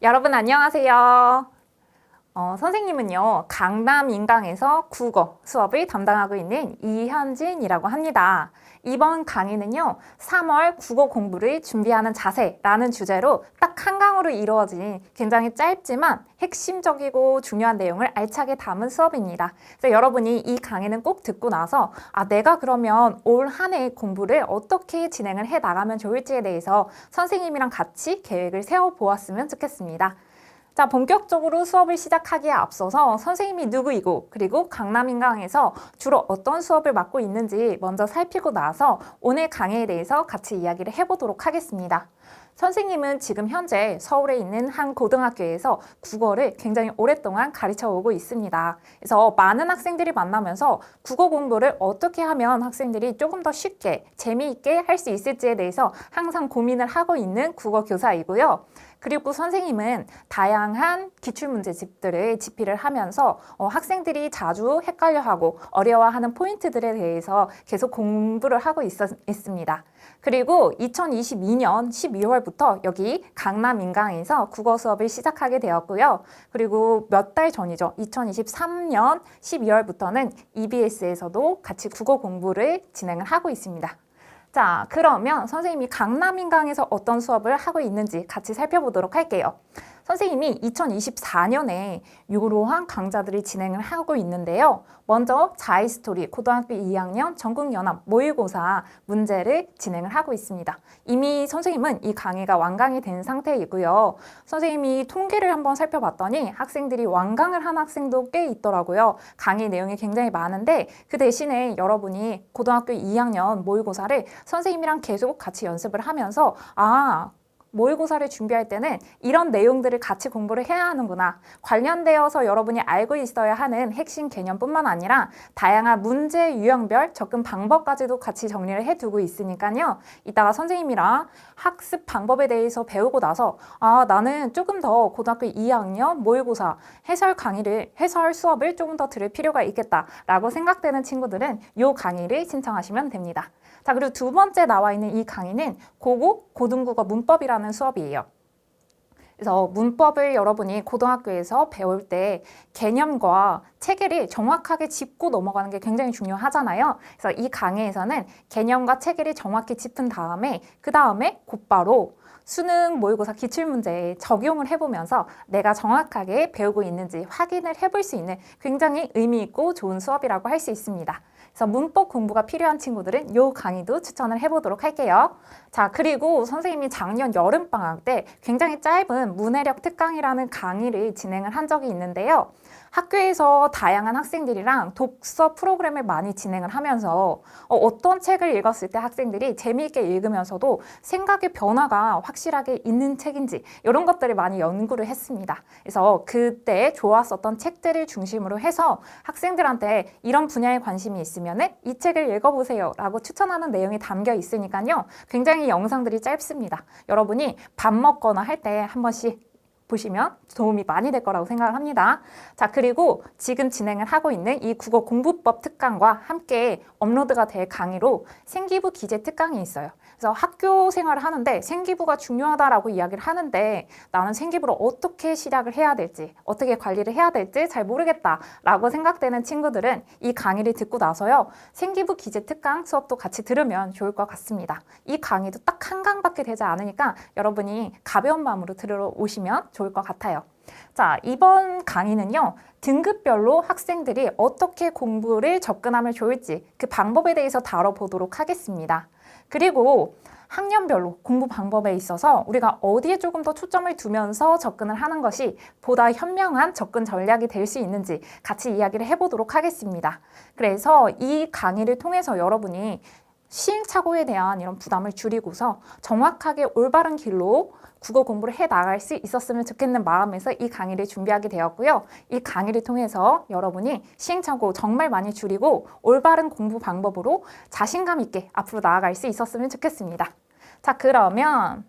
여러분 안녕하세요. 선생님은요, 강남 인강에서 국어 수업을 담당하고 있는 이현진이라고 합니다. 이번 강의는요, 3월 국어 공부를 준비하는 자세라는 주제로 딱 한 강으로 이루어진 굉장히 짧지만 핵심적이고 중요한 내용을 알차게 담은 수업입니다. 그래서 여러분이 이 강의는 꼭 듣고 나서 내가 그러면 올 한 해 공부를 어떻게 진행을 해 나가면 좋을지에 대해서 선생님이랑 같이 계획을 세워보았으면 좋겠습니다. 자, 본격적으로 수업을 시작하기에 앞서서 선생님이 누구이고 그리고 강남인강에서 주로 어떤 수업을 맡고 있는지 먼저 살피고 나서 오늘 강의에 대해서 같이 이야기를 해보도록 하겠습니다. 선생님은 지금 현재 서울에 있는 한 고등학교에서 국어를 굉장히 오랫동안 가르쳐 오고 있습니다. 그래서 많은 학생들이 만나면서 국어 공부를 어떻게 하면 학생들이 조금 더 쉽게 재미있게 할 수 있을지에 대해서 항상 고민을 하고 있는 국어 교사이고요. 그리고 선생님은 다양한 기출문제집들을 집필을 하면서 학생들이 자주 헷갈려하고 어려워하는 포인트들에 대해서 계속 공부를 하고 있습니다. 그리고 2022년 12월부터 여기 강남인강에서 국어 수업을 시작하게 되었고요. 그리고 몇 달 전이죠. 2023년 12월부터는 EBS에서도 같이 국어 공부를 진행을 하고 있습니다. 자, 그러면 선생님이 강남인강에서 어떤 수업을 하고 있는지 같이 살펴보도록 할게요. 선생님이 2024년에 이러한 강좌들이 진행을 하고 있는데요. 먼저 자이스토리 고등학교 2학년 전국연합 모의고사 문제를 진행을 하고 있습니다. 이미 선생님은 이 강의가 완강이 된 상태이고요. 선생님이 통계를 한번 살펴봤더니 학생들이 완강을 한 학생도 꽤 있더라고요. 강의 내용이 굉장히 많은데 그 대신에 여러분이 고등학교 2학년 모의고사를 선생님이랑 계속 같이 연습을 하면서 모의고사를 준비할 때는 이런 내용들을 같이 공부를 해야 하는구나. 관련되어서 여러분이 알고 있어야 하는 핵심 개념뿐만 아니라 다양한 문제 유형별 접근 방법까지도 같이 정리를 해두고 있으니까요. 이따가 선생님이랑 학습 방법에 대해서 배우고 나서 나는 조금 더 고등학교 2학년 모의고사 해설 수업을 조금 더 들을 필요가 있겠다라고 생각되는 친구들은 이 강의를 신청하시면 됩니다. 자, 그리고 두 번째 나와 있는 이 강의는 고등국어 문법이라는 수업이에요. 그래서 문법을 여러분이 고등학교에서 배울 때 개념과 체계를 정확하게 짚고 넘어가는 게 굉장히 중요하잖아요. 그래서 이 강의에서는 개념과 체계를 정확히 짚은 다음에 그 다음에 곧바로 수능 모의고사 기출문제에 적용을 해보면서 내가 정확하게 배우고 있는지 확인을 해볼 수 있는 굉장히 의미 있고 좋은 수업이라고 할 수 있습니다. 그래서 문법 공부가 필요한 친구들은 이 강의도 추천을 해보도록 할게요. 자, 그리고 선생님이 작년 여름방학 때 굉장히 짧은 문해력 특강이라는 강의를 진행을 한 적이 있는데요. 학교에서 다양한 학생들이랑 독서 프로그램을 많이 진행을 하면서 어떤 책을 읽었을 때 학생들이 재미있게 읽으면서도 생각의 변화가 확실하게 있는 책인지 이런 것들을 많이 연구를 했습니다. 그래서 그때 좋았었던 책들을 중심으로 해서 학생들한테 이런 분야에 관심이 있으면 이 책을 읽어보세요 라고 추천하는 내용이 담겨 있으니까요. 굉장히 영상들이 짧습니다. 여러분이 밥 먹거나 할 때 한 번씩 보시면 도움이 많이 될 거라고 생각을 합니다. 자, 그리고 지금 진행을 하고 있는 이 국어 공부법 특강과 함께 업로드가 될 강의로 생기부 기재 특강이 있어요. 그래서 학교 생활을 하는데 생기부가 중요하다라고 이야기를 하는데 나는 생기부를 어떻게 시작을 해야 될지, 어떻게 관리를 해야 될지 잘 모르겠다라고 생각되는 친구들은 이 강의를 듣고 나서요. 생기부 기재 특강 수업도 같이 들으면 좋을 것 같습니다. 이 강의도 딱 한 강밖에 되지 않으니까 여러분이 가벼운 마음으로 들으러 오시면 좋을 것 같아요. 자, 이번 강의는요. 등급별로 학생들이 어떻게 공부를 접근하면 좋을지 그 방법에 대해서 다뤄보도록 하겠습니다. 그리고 학년별로 공부 방법에 있어서 우리가 어디에 조금 더 초점을 두면서 접근을 하는 것이 보다 현명한 접근 전략이 될 수 있는지 같이 이야기를 해보도록 하겠습니다. 그래서 이 강의를 통해서 여러분이 시행착오에 대한 이런 부담을 줄이고서 정확하게 올바른 길로 국어 공부를 해 나갈 수 있었으면 좋겠는 마음에서 이 강의를 준비하게 되었고요. 이 강의를 통해서 여러분이 시행착오 정말 많이 줄이고 올바른 공부 방법으로 자신감 있게 앞으로 나아갈 수 있었으면 좋겠습니다. 자, 그러면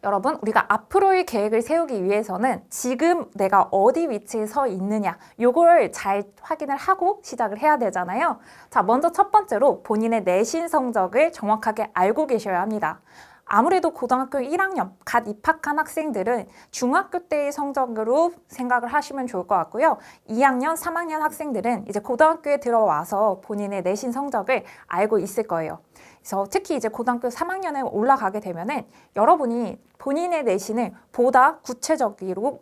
여러분, 우리가 앞으로의 계획을 세우기 위해서는 지금 내가 어디 위치에 서 있느냐 요걸 잘 확인을 하고 시작을 해야 되잖아요. 자, 먼저 첫 번째로 본인의 내신 성적을 정확하게 알고 계셔야 합니다. 아무래도 고등학교 1학년 갓 입학한 학생들은 중학교 때의 성적으로 생각을 하시면 좋을 것 같고요. 2학년, 3학년 학생들은 이제 고등학교에 들어와서 본인의 내신 성적을 알고 있을 거예요. 그래서 특히 이제 고등학교 3학년에 올라가게 되면은 여러분이 본인의 내신을 보다 구체적으로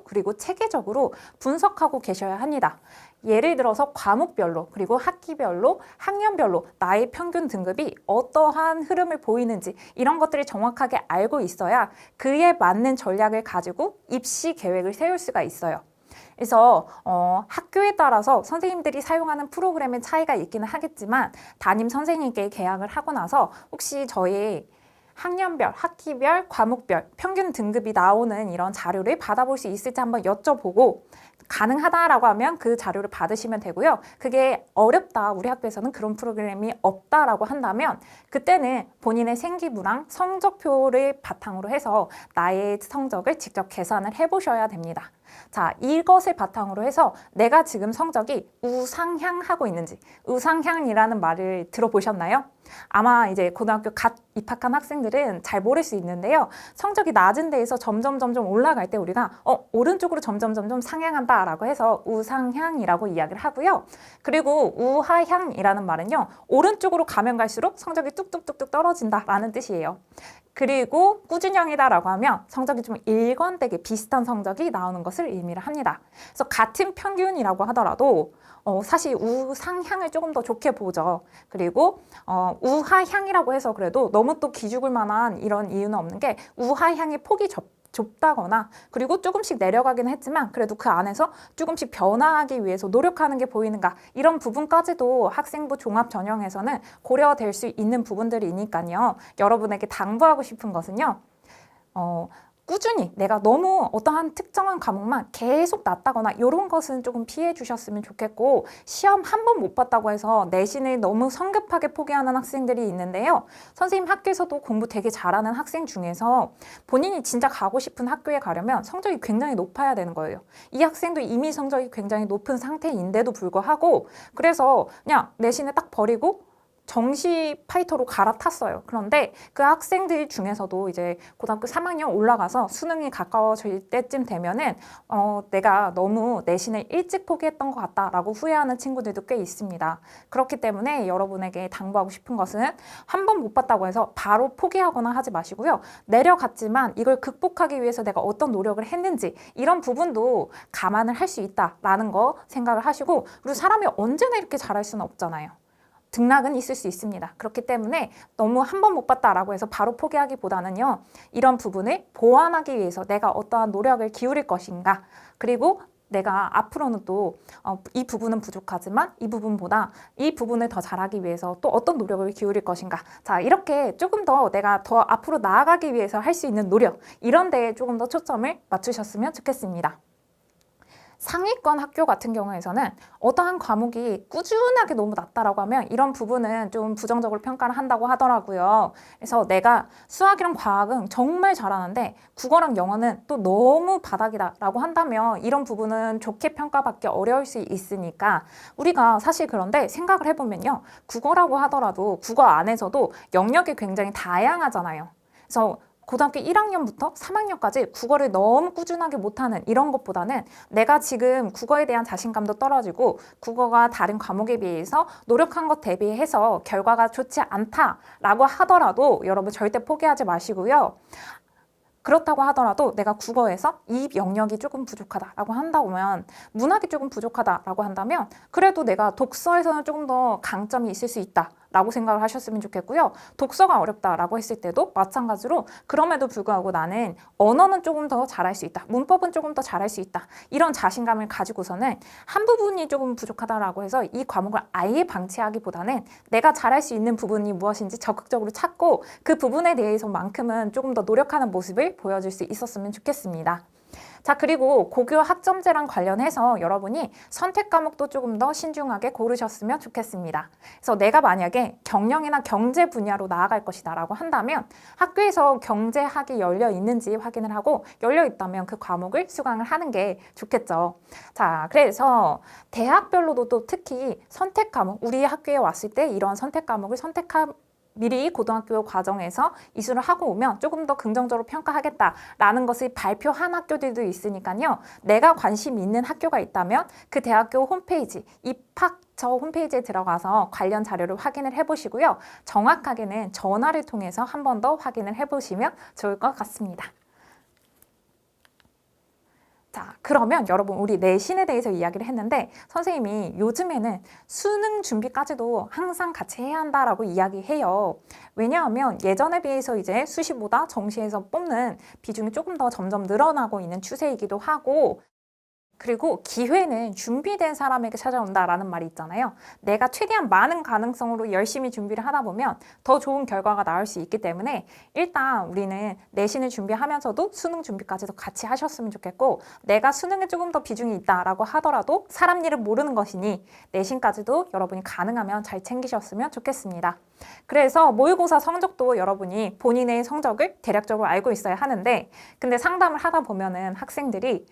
그리고 체계적으로 분석하고 계셔야 합니다. 예를 들어서 과목별로 그리고 학기별로 학년별로 나의 평균 등급이 어떠한 흐름을 보이는지 이런 것들을 정확하게 알고 있어야 그에 맞는 전략을 가지고 입시 계획을 세울 수가 있어요. 그래서 학교에 따라서 선생님들이 사용하는 프로그램의 차이가 있기는 하겠지만 담임 선생님께 계약을 하고 나서 혹시 저희 학년별, 학기별, 과목별 평균 등급이 나오는 이런 자료를 받아볼 수 있을지 한번 여쭤보고 가능하다라고 하면 그 자료를 받으시면 되고요. 그게 어렵다, 우리 학교에서는 그런 프로그램이 없다라고 한다면 그때는 본인의 생기부랑 성적표를 바탕으로 해서 나의 성적을 직접 계산을 해보셔야 됩니다. 자, 이것을 바탕으로 해서 내가 지금 성적이 우상향하고 있는지, 우상향이라는 말을 들어보셨나요? 아마 이제 고등학교 갓 입학한 학생들은 잘 모를 수 있는데요. 성적이 낮은 데에서 점점 올라갈 때 우리가 오른쪽으로 점점 상향한다라고 해서 우상향이라고 이야기를 하고요. 그리고 우하향이라는 말은요. 오른쪽으로 가면 갈수록 성적이 뚝뚝뚝뚝 떨어진다라는 뜻이에요. 그리고 꾸준형이다라고 하면 성적이 좀 일관되게 비슷한 성적이 나오는 것을 의미를 합니다. 그래서 같은 평균이라고 하더라도 사실 우상향을 조금 더 좋게 보죠. 그리고 우하향이라고 해서 그래도 너무 또 기죽을 만한 이런 이유는 없는 게 우하향의 폭이 좁다거나 그리고 조금씩 내려가긴 했지만 그래도 그 안에서 조금씩 변화하기 위해서 노력하는 게 보이는가 이런 부분까지도 학생부 종합 전형에서는 고려될 수 있는 부분들이니까요. 여러분에게 당부하고 싶은 것은요. 꾸준히 내가 너무 어떠한 특정한 과목만 계속 낮다거나 이런 것은 조금 피해 주셨으면 좋겠고 시험 한 번 못 봤다고 해서 내신을 너무 성급하게 포기하는 학생들이 있는데요. 선생님 학교에서도 공부 되게 잘하는 학생 중에서 본인이 진짜 가고 싶은 학교에 가려면 성적이 굉장히 높아야 되는 거예요. 이 학생도 이미 성적이 굉장히 높은 상태인데도 불구하고 그래서 그냥 내신을 딱 버리고 정시 파이터로 갈아탔어요. 그런데 그 학생들 중에서도 이제 고등학교 3학년 올라가서 수능이 가까워질 때쯤 되면은 내가 너무 내신을 일찍 포기했던 것 같다라고 후회하는 친구들도 꽤 있습니다. 그렇기 때문에 여러분에게 당부하고 싶은 것은 한 번 못 봤다고 해서 바로 포기하거나 하지 마시고요. 내려갔지만 이걸 극복하기 위해서 내가 어떤 노력을 했는지 이런 부분도 감안을 할 수 있다라는 거 생각을 하시고 그리고 사람이 언제나 이렇게 잘할 수는 없잖아요. 등락은 있을 수 있습니다. 그렇기 때문에 너무 한 번 못 봤다라고 해서 바로 포기하기보다는요. 이런 부분을 보완하기 위해서 내가 어떠한 노력을 기울일 것인가 그리고 내가 앞으로는 또 이 부분은 부족하지만 이 부분보다 이 부분을 더 잘하기 위해서 또 어떤 노력을 기울일 것인가 자 이렇게 조금 더 내가 더 앞으로 나아가기 위해서 할 수 있는 노력 이런 데에 조금 더 초점을 맞추셨으면 좋겠습니다. 상위권 학교 같은 경우에서는 어떠한 과목이 꾸준하게 너무 낮다라고 하면 이런 부분은 좀 부정적으로 평가를 한다고 하더라고요. 그래서 내가 수학이랑 과학은 정말 잘하는데 국어랑 영어는 또 너무 바닥이다라고 한다면 이런 부분은 좋게 평가받기 어려울 수 있으니까 우리가 사실 그런데 생각을 해보면요. 국어라고 하더라도 국어 안에서도 영역이 굉장히 다양하잖아요. 그래서 고등학교 1학년부터 3학년까지 국어를 너무 꾸준하게 못하는 이런 것보다는 내가 지금 국어에 대한 자신감도 떨어지고 국어가 다른 과목에 비해서 노력한 것 대비해서 결과가 좋지 않다라고 하더라도 여러분 절대 포기하지 마시고요. 그렇다고 하더라도 내가 국어에서 이 영역이 조금 부족하다라고 한다면 문학이 조금 부족하다라고 한다면 그래도 내가 독서에서는 조금 더 강점이 있을 수 있다라고 생각을 하셨으면 좋겠고요. 독서가 어렵다라고 했을 때도 마찬가지로 그럼에도 불구하고 나는 언어는 조금 더 잘할 수 있다. 문법은 조금 더 잘할 수 있다. 이런 자신감을 가지고서는 한 부분이 조금 부족하다라고 해서 이 과목을 아예 방치하기보다는 내가 잘할 수 있는 부분이 무엇인지 적극적으로 찾고 그 부분에 대해서만큼은 조금 더 노력하는 모습을 보여줄 수 있었으면 좋겠습니다. 자, 그리고 고교 학점제랑 관련해서 여러분이 선택 과목도 조금 더 신중하게 고르셨으면 좋겠습니다. 그래서 내가 만약에 경영이나 경제 분야로 나아갈 것이다 라고 한다면 학교에서 경제학이 열려 있는지 확인을 하고 열려 있다면 그 과목을 수강을 하는 게 좋겠죠. 자, 그래서 대학별로도 또 특히 선택 과목, 우리 학교에 왔을 때 이런 선택 과목을 선택한 미리 고등학교 과정에서 이수를 하고 오면 조금 더 긍정적으로 평가하겠다라는 것을 발표한 학교들도 있으니까요. 내가 관심 있는 학교가 있다면 그 대학교 홈페이지, 입학처 홈페이지에 들어가서 관련 자료를 확인을 해보시고요. 정확하게는 전화를 통해서 한 번 더 확인을 해보시면 좋을 것 같습니다. 자, 그러면 여러분 우리 내신에 대해서 이야기를 했는데 선생님이 요즘에는 수능 준비까지도 항상 같이 해야 한다라고 이야기해요. 왜냐하면 예전에 비해서 이제 수시보다 정시에서 뽑는 비중이 조금 더 점점 늘어나고 있는 추세이기도 하고 그리고 기회는 준비된 사람에게 찾아온다라는 말이 있잖아요. 내가 최대한 많은 가능성으로 열심히 준비를 하다 보면 더 좋은 결과가 나올 수 있기 때문에 일단 우리는 내신을 준비하면서도 수능 준비까지도 같이 하셨으면 좋겠고 내가 수능에 조금 더 비중이 있다라고 하더라도 사람 일은 모르는 것이니 내신까지도 여러분이 가능하면 잘 챙기셨으면 좋겠습니다. 그래서 모의고사 성적도 여러분이 본인의 성적을 대략적으로 알고 있어야 하는데 근데 상담을 하다 보면은 학생들이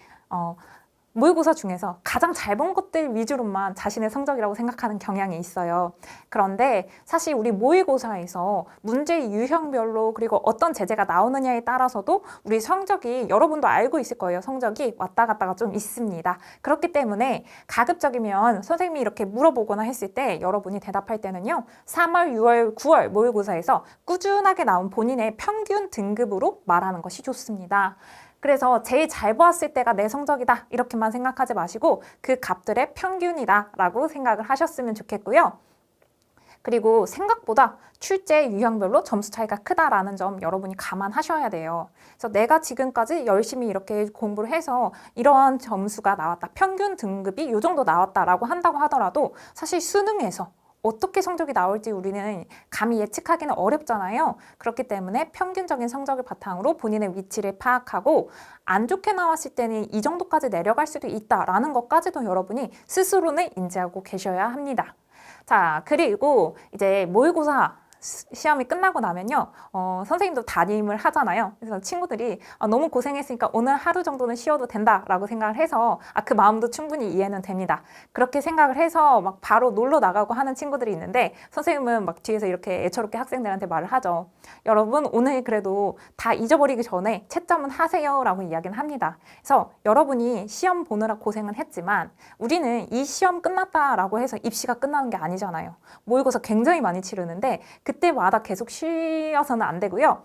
모의고사 중에서 가장 잘 본 것들 위주로만 자신의 성적이라고 생각하는 경향이 있어요. 그런데 사실 우리 모의고사에서 문제 유형별로 그리고 어떤 제재가 나오느냐에 따라서도 우리 성적이 여러분도 알고 있을 거예요. 성적이 왔다 갔다가 좀 있습니다. 그렇기 때문에 가급적이면 선생님이 이렇게 물어보거나 했을 때 여러분이 대답할 때는요. 3월, 6월, 9월 모의고사에서 꾸준하게 나온 본인의 평균 등급으로 말하는 것이 좋습니다. 그래서 제일 잘 보았을 때가 내 성적이다 이렇게만 생각하지 마시고 그 값들의 평균이다 라고 생각을 하셨으면 좋겠고요. 그리고 생각보다 출제 유형별로 점수 차이가 크다라는 점 여러분이 감안하셔야 돼요. 그래서 내가 지금까지 열심히 이렇게 공부를 해서 이러한 점수가 나왔다. 평균 등급이 이 정도 나왔다라고 한다고 하더라도 사실 수능에서 어떻게 성적이 나올지 우리는 감히 예측하기는 어렵잖아요. 그렇기 때문에 평균적인 성적을 바탕으로 본인의 위치를 파악하고 안 좋게 나왔을 때는 이 정도까지 내려갈 수도 있다라는 것까지도 여러분이 스스로는 인지하고 계셔야 합니다. 자, 그리고 이제 모의고사 시험이 끝나고 나면요, 선생님도 담임을 하잖아요. 그래서 친구들이 너무 고생했으니까 오늘 하루 정도는 쉬어도 된다라고 생각을 해서 그 마음도 충분히 이해는 됩니다. 그렇게 생각을 해서 막 바로 놀러 나가고 하는 친구들이 있는데 선생님은 막 뒤에서 이렇게 애처롭게 학생들한테 말을 하죠. 여러분 오늘 그래도 다 잊어버리기 전에 채점은 하세요라고 이야기는 합니다. 그래서 여러분이 시험 보느라 고생은 했지만 우리는 이 시험 끝났다라고 해서 입시가 끝나는 게 아니잖아요. 모의고사 굉장히 많이 치르는데 그때마다 계속 쉬어서는 안 되고요.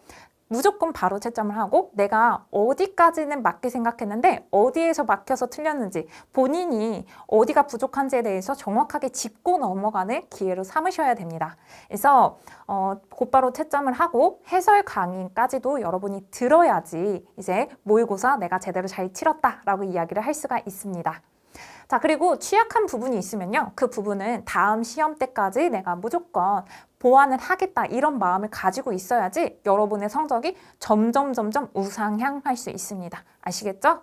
무조건 바로 채점을 하고 내가 어디까지는 맞게 생각했는데 어디에서 막혀서 틀렸는지 본인이 어디가 부족한지에 대해서 정확하게 짚고 넘어가는 기회로 삼으셔야 됩니다. 그래서 곧바로 채점을 하고 해설 강의까지도 여러분이 들어야지 이제 모의고사 내가 제대로 잘 치렀다라고 이야기를 할 수가 있습니다. 자, 그리고 취약한 부분이 있으면요. 그 부분은 다음 시험 때까지 내가 무조건 보완을 하겠다 이런 마음을 가지고 있어야지 여러분의 성적이 점점 우상향할 수 있습니다. 아시겠죠?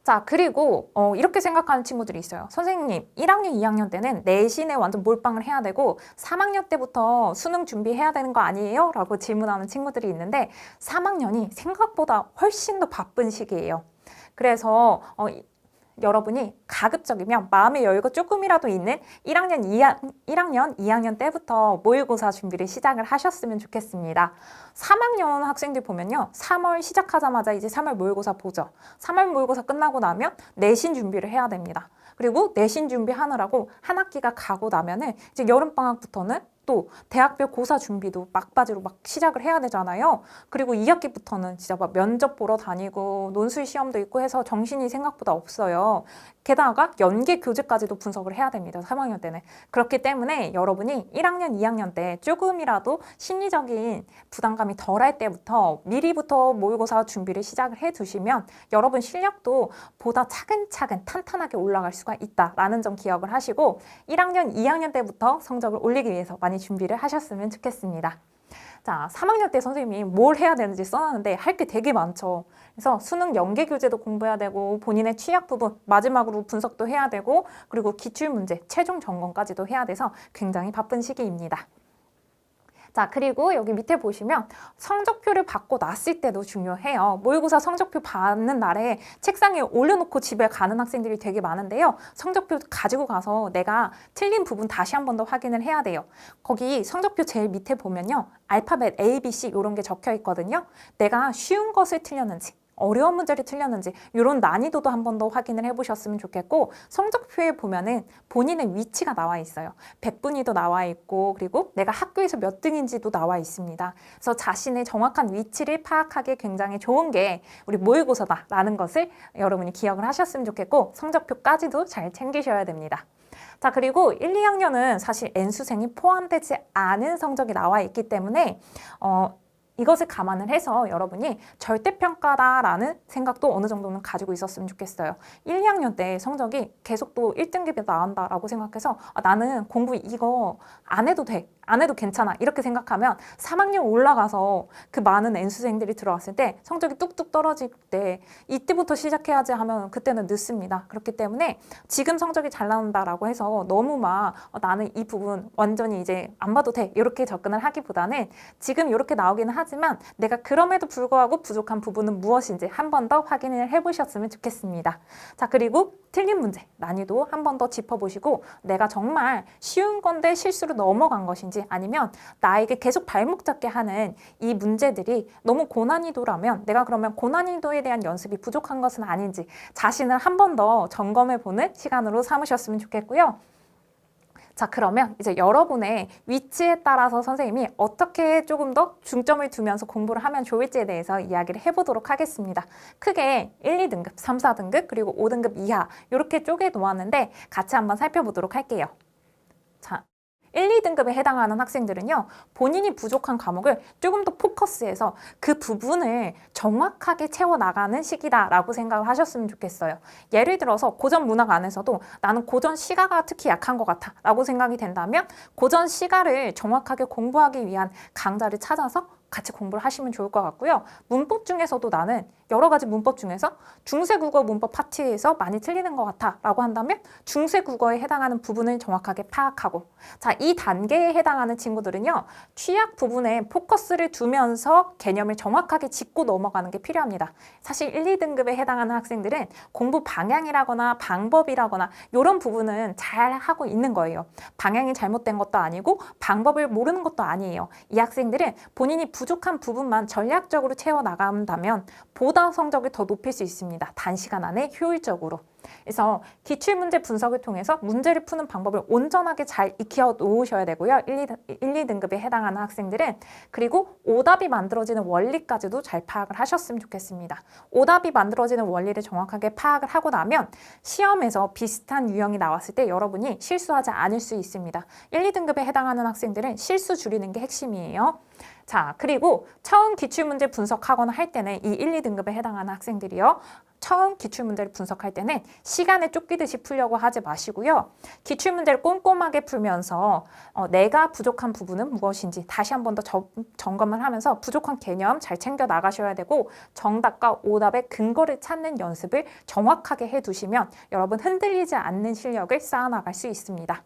자, 그리고 이렇게 생각하는 친구들이 있어요. 선생님, 1학년, 2학년 때는 내신에 완전 몰빵을 해야 되고 3학년 때부터 수능 준비해야 되는 거 아니에요? 라고 질문하는 친구들이 있는데 3학년이 생각보다 훨씬 더 바쁜 시기예요. 그래서 여러분이 가급적이면 마음의 여유가 조금이라도 있는 1학년, 2학년 때부터 모의고사 준비를 시작을 하셨으면 좋겠습니다. 3학년 학생들 보면요. 3월 시작하자마자 이제 3월 모의고사 보죠. 3월 모의고사 끝나고 나면 내신 준비를 해야 됩니다. 그리고 내신 준비하느라고 한 학기가 가고 나면은 이제 여름방학부터는 또 대학별 고사 준비도 막바지로 막 시작을 해야 되잖아요. 그리고 2학기부터는 진짜 막 면접 보러 다니고 논술 시험도 있고 해서 정신이 생각보다 없어요. 게다가 연계 교재까지도 분석을 해야 됩니다. 3학년 때는. 그렇기 때문에 여러분이 1학년, 2학년 때 조금이라도 심리적인 부담감이 덜할 때부터 미리부터 모의고사 준비를 시작을 해두시면 여러분 실력도 보다 차근차근 탄탄하게 올라갈 수가 있다라는 점 기억을 하시고 1학년, 2학년 때부터 성적을 올리기 위해서 많이 준비를 하셨으면 좋겠습니다. 자, 3학년 때 선생님이 뭘 해야 되는지 써놨는데 할 게 되게 많죠. 그래서 수능 연계 교재도 공부해야 되고 본인의 취약 부분 마지막으로 분석도 해야 되고 그리고 기출문제, 최종 점검까지도 해야 돼서 굉장히 바쁜 시기입니다. 자, 그리고 여기 밑에 보시면 성적표를 받고 났을 때도 중요해요. 모의고사 성적표 받는 날에 책상에 올려놓고 집에 가는 학생들이 되게 많은데요. 성적표 가지고 가서 내가 틀린 부분 다시 한 번 더 확인을 해야 돼요. 거기 성적표 제일 밑에 보면요. 알파벳 A, B, C 이런 게 적혀 있거든요. 내가 쉬운 것을 틀렸는지 어려운 문제를 틀렸는지 이런 난이도도 한 번 더 확인을 해보셨으면 좋겠고 성적표에 보면은 본인의 위치가 나와 있어요. 백분위도 나와 있고 그리고 내가 학교에서 몇 등인지도 나와 있습니다. 그래서 자신의 정확한 위치를 파악하기 굉장히 좋은 게 우리 모의고사다라는 것을 여러분이 기억을 하셨으면 좋겠고 성적표까지도 잘 챙기셔야 됩니다. 자, 그리고 1, 2학년은 사실 N수생이 포함되지 않은 성적이 나와 있기 때문에 이것을 감안을 해서 여러분이 절대평가다라는 생각도 어느 정도는 가지고 있었으면 좋겠어요. 1, 2학년 때 성적이 계속 또 1등급이 나온다라고 생각해서 나는 공부 이거 안 해도 돼. 안 해도 괜찮아. 이렇게 생각하면 3학년 올라가서 그 많은 N수생들이 들어왔을 때 성적이 뚝뚝 떨어질 때 이때부터 시작해야지 하면 그때는 늦습니다. 그렇기 때문에 지금 성적이 잘 나온다라고 해서 너무 막 나는 이 부분 완전히 이제 안 봐도 돼. 이렇게 접근을 하기보다는 지금 이렇게 나오기는 하지만 내가 그럼에도 불구하고 부족한 부분은 무엇인지 한 번 더 확인을 해보셨으면 좋겠습니다. 자, 그리고 틀린 문제, 난이도 한 번 더 짚어보시고 내가 정말 쉬운 건데 실수로 넘어간 것인지 아니면 나에게 계속 발목 잡게 하는 이 문제들이 너무 고난이도라면 내가 그러면 고난이도에 대한 연습이 부족한 것은 아닌지 자신을 한 번 더 점검해보는 시간으로 삼으셨으면 좋겠고요. 자, 그러면 이제 여러분의 위치에 따라서 선생님이 어떻게 조금 더 중점을 두면서 공부를 하면 좋을지에 대해서 이야기를 해보도록 하겠습니다. 크게 1, 2등급, 3, 4등급, 그리고 5등급 이하 이렇게 쪼개 놓았는데 같이 한번 살펴보도록 할게요. 자, 1, 2등급에 해당하는 학생들은요. 본인이 부족한 과목을 조금 더 포커스해서 그 부분을 정확하게 채워나가는 시기다라고 생각을 하셨으면 좋겠어요. 예를 들어서 고전 문학 안에서도 나는 고전 시가가 특히 약한 것 같아 라고 생각이 된다면 고전 시가를 정확하게 공부하기 위한 강좌를 찾아서 같이 공부를 하시면 좋을 것 같고요. 문법 중에서도 나는 여러 가지 문법 중에서 중세국어 문법 파트에서 많이 틀리는 것 같아 라고 한다면 중세국어에 해당하는 부분을 정확하게 파악하고 자, 이 단계에 해당하는 친구들은요. 취약 부분에 포커스를 두면서 개념을 정확하게 짚고 넘어가는 게 필요합니다. 사실 1, 2등급에 해당하는 학생들은 공부 방향이라거나 방법이라거나 이런 부분은 잘 하고 있는 거예요. 방향이 잘못된 것도 아니고 방법을 모르는 것도 아니에요. 이 학생들은 본인이 부족한 부분만 전략적으로 채워나간다면 보다 성적을 더 높일 수 있습니다. 단시간 안에 효율적으로. 그래서 기출문제 분석을 통해서 문제를 푸는 방법을 온전하게 잘 익혀 놓으셔야 되고요. 1, 2등급에 해당하는 학생들은 그리고 오답이 만들어지는 원리까지도 잘 파악을 하셨으면 좋겠습니다. 오답이 만들어지는 원리를 정확하게 파악을 하고 나면 시험에서 비슷한 유형이 나왔을 때 여러분이 실수하지 않을 수 있습니다. 1, 2등급에 해당하는 학생들은 실수 줄이는 게 핵심이에요. 자, 그리고 처음 기출문제 분석하거나 할 때는 이 1, 2등급에 해당하는 학생들이요. 처음 기출문제를 분석할 때는 시간에 쫓기듯이 풀려고 하지 마시고요. 기출문제를 꼼꼼하게 풀면서 내가 부족한 부분은 무엇인지 다시 한 번 더 점검을 하면서 부족한 개념 잘 챙겨 나가셔야 되고 정답과 오답의 근거를 찾는 연습을 정확하게 해두시면 여러분 흔들리지 않는 실력을 쌓아나갈 수 있습니다.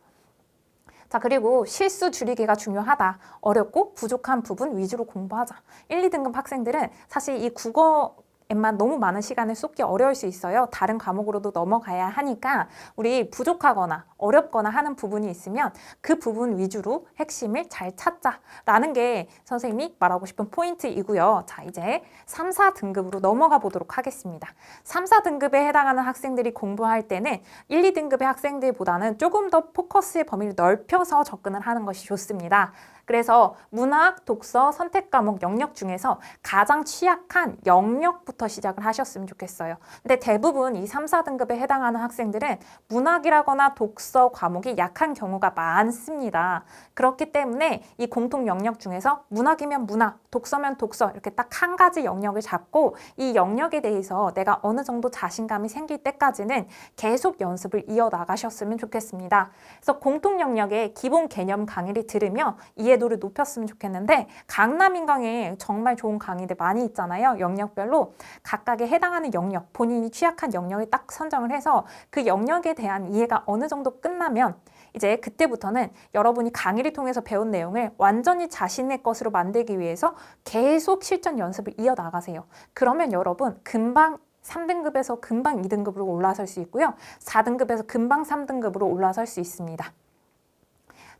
자, 그리고 실수 줄이기가 중요하다. 어렵고 부족한 부분 위주로 공부하자. 1, 2등급 학생들은 사실 이 국어에만 너무 많은 시간을 쏟기 어려울 수 있어요. 다른 과목으로도 넘어가야 하니까 우리 부족하거나 어렵거나 하는 부분이 있으면 그 부분 위주로 핵심을 잘 찾자라는 게 선생님이 말하고 싶은 포인트이고요. 자, 이제 3, 4등급으로 넘어가 보도록 하겠습니다. 3, 4등급에 해당하는 학생들이 공부할 때는 1, 2등급의 학생들보다는 조금 더 포커스의 범위를 넓혀서 접근을 하는 것이 좋습니다. 그래서 문학, 독서, 선택 과목 영역 중에서 가장 취약한 영역부터 시작을 하셨으면 좋겠어요. 근데 대부분 이 3, 4등급에 해당하는 학생들은 문학이라거나 독서 과목이 약한 경우가 많습니다. 그렇기 때문에 이 공통 영역 중에서 문학이면 문학, 독서면 독서 이렇게 딱 한 가지 영역을 잡고 이 영역에 대해서 내가 어느 정도 자신감이 생길 때까지는 계속 연습을 이어나가셨으면 좋겠습니다. 그래서 공통 영역의 기본 개념 강의를 들으며 이해 이해도를 높였으면 좋겠는데 강남 인강에 정말 좋은 강의들 많이 있잖아요. 영역별로 각각에 해당하는 영역, 본인이 취약한 영역을 딱 선정을 해서 그 영역에 대한 이해가 어느 정도 끝나면 이제 그때부터는 여러분이 강의를 통해서 배운 내용을 완전히 자신의 것으로 만들기 위해서 계속 실전 연습을 이어나가세요. 그러면 여러분 금방 3등급에서 금방 2등급으로 올라설 수 있고요. 4등급에서 금방 3등급으로 올라설 수 있습니다.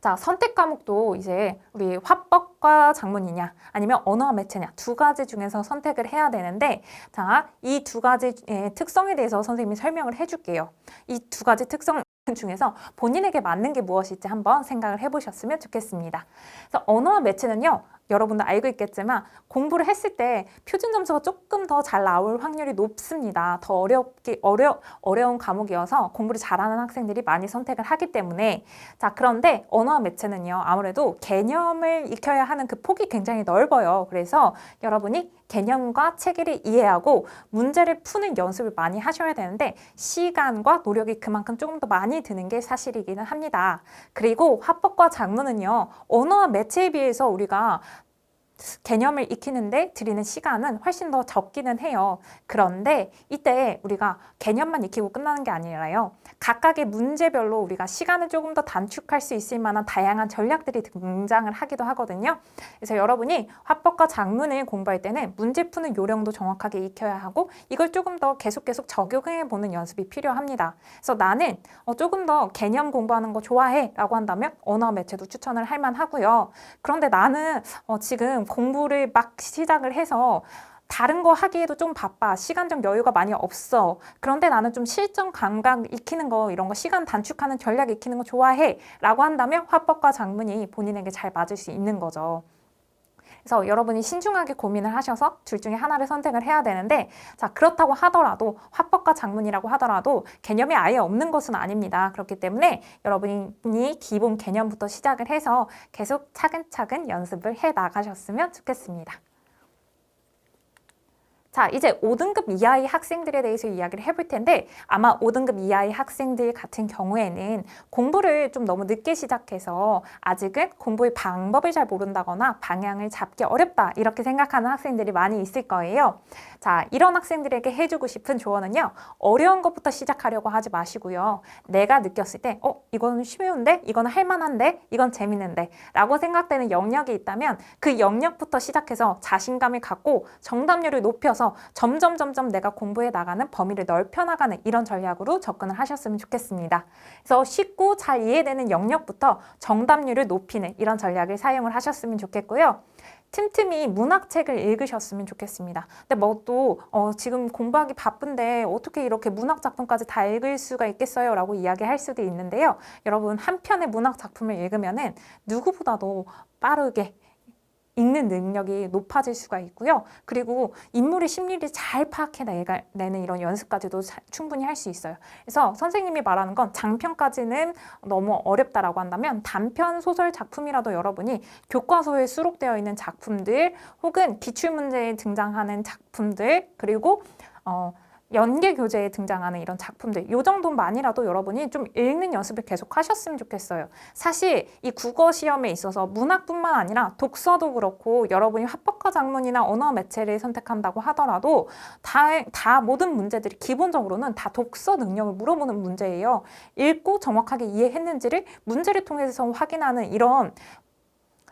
자, 선택 과목도 이제 우리 화법과 작문이냐 아니면 언어와 매체냐 두 가지 중에서 선택을 해야 되는데 자, 이 두 가지의 특성에 대해서 선생님이 설명을 해줄게요. 이 두 가지 특성 중에서 본인에게 맞는 게 무엇일지 한번 생각을 해보셨으면 좋겠습니다. 그래서 언어와 매체는요. 여러분도 알고 있겠지만 공부를 했을 때 표준 점수가 조금 더 잘 나올 확률이 높습니다. 더 어려운 과목이어서 공부를 잘하는 학생들이 많이 선택을 하기 때문에 자, 그런데 언어와 매체는요. 아무래도 개념을 익혀야 하는 그 폭이 굉장히 넓어요. 그래서 여러분이 개념과 체계를 이해하고 문제를 푸는 연습을 많이 하셔야 되는데 시간과 노력이 그만큼 조금 더 많이 드는 게 사실이기는 합니다. 그리고 화법과 작문은요. 언어와 매체에 비해서 우리가 개념을 익히는데 들이는 시간은 훨씬 더 적기는 해요. 그런데 이때 우리가 개념만 익히고 끝나는 게 아니라요. 각각의 문제별로 우리가 시간을 조금 더 단축할 수 있을 만한 다양한 전략들이 등장을 하기도 하거든요. 그래서 여러분이 화법과 작문을 공부할 때는 문제 푸는 요령도 정확하게 익혀야 하고 이걸 조금 더 계속 적용해 보는 연습이 필요합니다. 그래서 나는 조금 더 개념 공부하는 거 좋아해 라고 한다면 언어 매체도 추천을 할 만하고요. 그런데 나는 지금 공부를 막 시작을 해서 다른 거 하기에도 좀 바빠. 시간적 여유가 많이 없어. 그런데 나는 좀 실전 감각 익히는 거 이런 거 시간 단축하는 전략 익히는 거 좋아해 라고 한다면 화법과 작문이 본인에게 잘 맞을 수 있는 거죠. 그래서 여러분이 신중하게 고민을 하셔서 둘 중에 하나를 선택을 해야 되는데 자, 그렇다고 하더라도 화법과 작문이라고 하더라도 개념이 아예 없는 것은 아닙니다. 그렇기 때문에 여러분이 기본 개념부터 시작을 해서 계속 차근차근 연습을 해 나가셨으면 좋겠습니다. 자, 이제 5등급 이하의 학생들에 대해서 이야기를 해볼 텐데 아마 5등급 이하의 학생들 같은 경우에는 공부를 좀 너무 늦게 시작해서 아직은 공부의 방법을 잘 모른다거나 방향을 잡기 어렵다 이렇게 생각하는 학생들이 많이 있을 거예요. 자, 이런 학생들에게 해주고 싶은 조언은요. 어려운 것부터 시작하려고 하지 마시고요. 내가 느꼈을 때 이거는 쉬운데? 이거는 할만한데? 이건 재밌는데? 라고 생각되는 영역이 있다면 그 영역부터 시작해서 자신감을 갖고 정답률을 높여서 점점 내가 공부해 나가는 범위를 넓혀 나가는 이런 전략으로 접근을 하셨으면 좋겠습니다. 그래서 쉽고 잘 이해되는 영역부터 정답률을 높이는 이런 전략을 사용을 하셨으면 좋겠고요. 틈틈이 문학책을 읽으셨으면 좋겠습니다. 근데 뭐 또 지금 공부하기 바쁜데 어떻게 이렇게 문학 작품까지 다 읽을 수가 있겠어요? 라고 이야기할 수도 있는데요. 여러분 한 편의 문학 작품을 읽으면은 누구보다도 빠르게 읽는 능력이 높아질 수가 있고요. 그리고 인물의 심리를 잘 파악해내는 이런 연습까지도 충분히 할 수 있어요. 그래서 선생님이 말하는 건 장편까지는 너무 어렵다라고 한다면 단편 소설 작품이라도 여러분이 교과서에 수록되어 있는 작품들 혹은 기출문제에 등장하는 작품들 그리고 연계 교재에 등장하는 이런 작품들 이 정도만이라도 여러분이 좀 읽는 연습을 계속 하셨으면 좋겠어요. 사실 이 국어 시험에 있어서 문학뿐만 아니라 독서도 그렇고 여러분이 화법과 작문이나 언어 매체를 선택한다고 하더라도 다 모든 문제들이 기본적으로는 다 독서 능력을 물어보는 문제예요. 읽고 정확하게 이해했는지를 문제를 통해서 확인하는 이런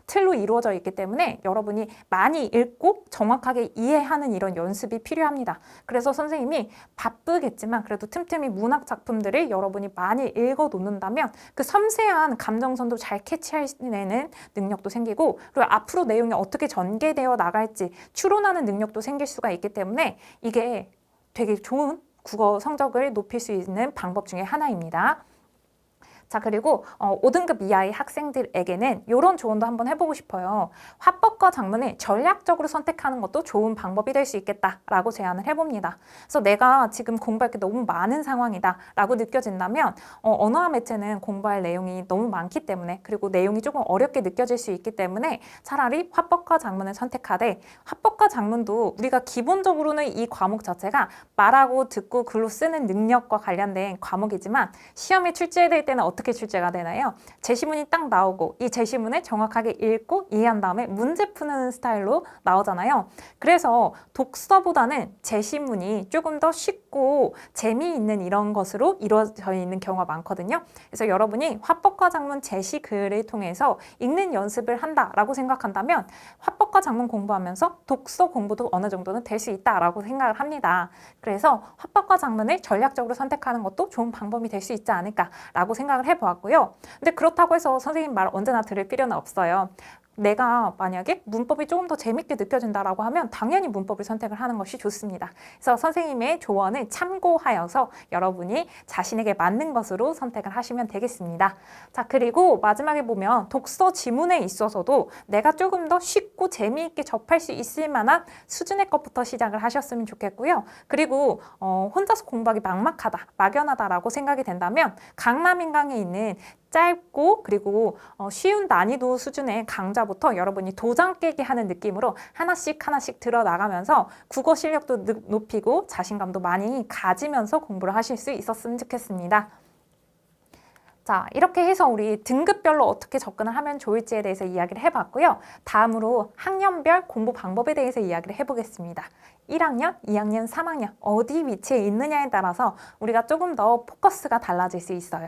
틀로 이루어져 있기 때문에 여러분이 많이 읽고 정확하게 이해하는 이런 연습이 필요합니다. 그래서 선생님이 바쁘겠지만 그래도 틈틈이 문학 작품들을 여러분이 많이 읽어 놓는다면 그 섬세한 감정선도 잘 캐치해내는 능력도 생기고 그리고 앞으로 내용이 어떻게 전개되어 나갈지 추론하는 능력도 생길 수가 있기 때문에 이게 되게 좋은 국어 성적을 높일 수 있는 방법 중에 하나입니다. 자, 그리고 5등급 이하의 학생들에게는 이런 조언도 한번 해보고 싶어요. 화법과 작문을 전략적으로 선택하는 것도 좋은 방법이 될 수 있겠다라고 제안을 해봅니다. 그래서 내가 지금 공부할 게 너무 많은 상황이다라고 느껴진다면 언어와 매체는 공부할 내용이 너무 많기 때문에 그리고 내용이 조금 어렵게 느껴질 수 있기 때문에 차라리 화법과 작문을 선택하되 화법과 작문도 우리가 기본적으로는 이 과목 자체가 말하고 듣고 글로 쓰는 능력과 관련된 과목이지만 시험에 출제될 때는 어떻게 어떻게 출제가 되나요? 제시문이 딱 나오고 이 제시문을 정확하게 읽고 이해한 다음에 문제 푸는 스타일로 나오잖아요. 그래서 독서보다는 제시문이 조금 더 쉽고 재미있는 이런 것으로 이루어져 있는 경우가 많거든요. 그래서 여러분이 화법과 작문 제시글을 통해서 읽는 연습을 한다라고 생각한다면 화법과 작문 공부하면서 독서 공부도 어느 정도는 될 수 있다라고 생각을 합니다. 그래서 화법과 작문을 전략적으로 선택하는 것도 좋은 방법이 될 수 있지 않을까라고 생각을 해보았고요. 근데 그렇다고 해서 선생님 말 언제나 들을 필요는 없어요. 내가 만약에 문법이 조금 더 재밌게 느껴진다라고 하면 당연히 문법을 선택을 하는 것이 좋습니다. 그래서 선생님의 조언을 참고하여서 여러분이 자신에게 맞는 것으로 선택을 하시면 되겠습니다. 자, 그리고 마지막에 보면 독서 지문에 있어서도 내가 조금 더 쉽고 재미있게 접할 수 있을 만한 수준의 것부터 시작을 하셨으면 좋겠고요. 그리고 혼자서 공부하기 막막하다, 막연하다라고 생각이 된다면 강남인강에 있는 짧고 그리고 쉬운 난이도 수준의 강좌부터 여러분이 도장 깨기 하는 느낌으로 하나씩 하나씩 들어나가면서 국어 실력도 높이고 자신감도 많이 가지면서 공부를 하실 수 있었으면 좋겠습니다. 자, 이렇게 해서 우리 등급별로 어떻게 접근을 하면 좋을지에 대해서 이야기를 해봤고요. 다음으로 학년별 공부 방법에 대해서 이야기를 해보겠습니다. 1학년, 2학년, 3학년 어디 위치에 있느냐에 따라서 우리가 조금 더 포커스가 달라질 수 있어요.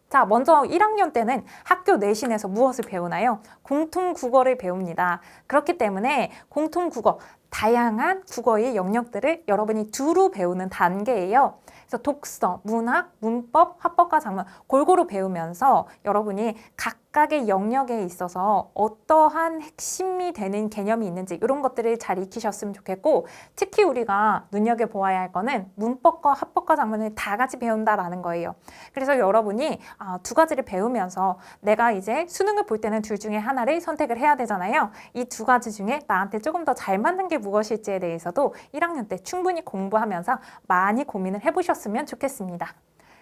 자, 먼저 1학년 때는 학교 내신에서 무엇을 배우나요? 공통국어를 배웁니다. 그렇기 때문에 공통국어, 다양한 국어의 영역들을 여러분이 두루 배우는 단계예요. 그래서 독서, 문학, 문법, 화법과 작문 골고루 배우면서 여러분이 각각의 영역에 있어서 어떠한 핵심이 되는 개념이 있는지 이런 것들을 잘 익히셨으면 좋겠고, 특히 우리가 눈여겨보아야 할 거는 문법과 화법과 작문을 다 같이 배운다라는 거예요. 그래서 여러분이 두 가지를 배우면서 내가 이제 수능을 볼 때는 둘 중에 하나를 선택을 해야 되잖아요. 이 두 가지 중에 나한테 조금 더 잘 맞는 게 무엇일지에 대해서도 1학년 때 충분히 공부하면서 많이 고민을 해보셨으면 좋겠습니다.